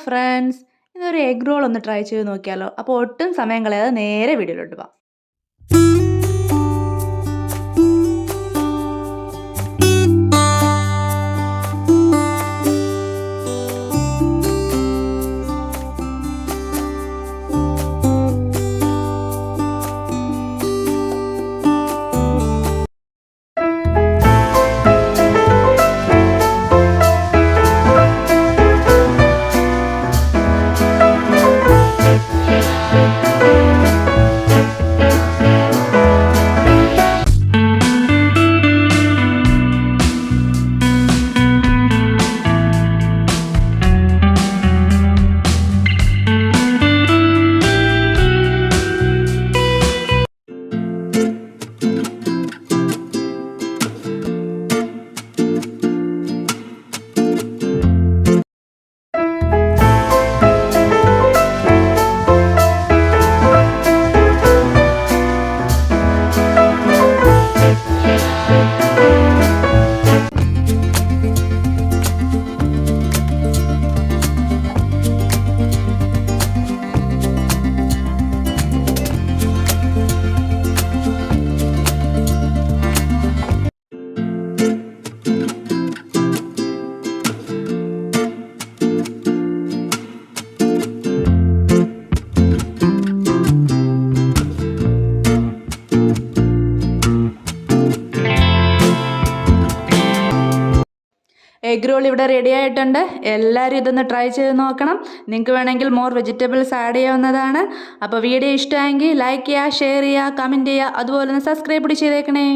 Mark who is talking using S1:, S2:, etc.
S1: Friends, ഇന്നൊരു egg role ഒന്ന് try ചെയ്ത് നോക്കിയാലോ? അപ്പോൾ ഒട്ടും സമയം കളയാതെ നേരെ വീഡിയോയിലോട്ട് പോവാം. എഗ് റോൾ ഇവിടെ റെഡി ആയിട്ടുണ്ട്. എല്ലാവരും ഇതൊന്ന് ട്രൈ ചെയ്ത് നോക്കണം. നിങ്ങൾക്ക് വേണമെങ്കിൽ മോർ വെജിറ്റബിൾസ് ആഡ് ചെയ്യാവുന്നതാണ്. അപ്പോൾ വീഡിയോ ഇഷ്ടമായെങ്കിൽ ലൈക്ക് ചെയ്യുക, ഷെയർ ചെയ്യുക, കമൻറ്റ് ചെയ്യുക, അതുപോലെ തന്നെ സബ്സ്ക്രൈബ് കൂടി ചെയ്തേക്കണേ.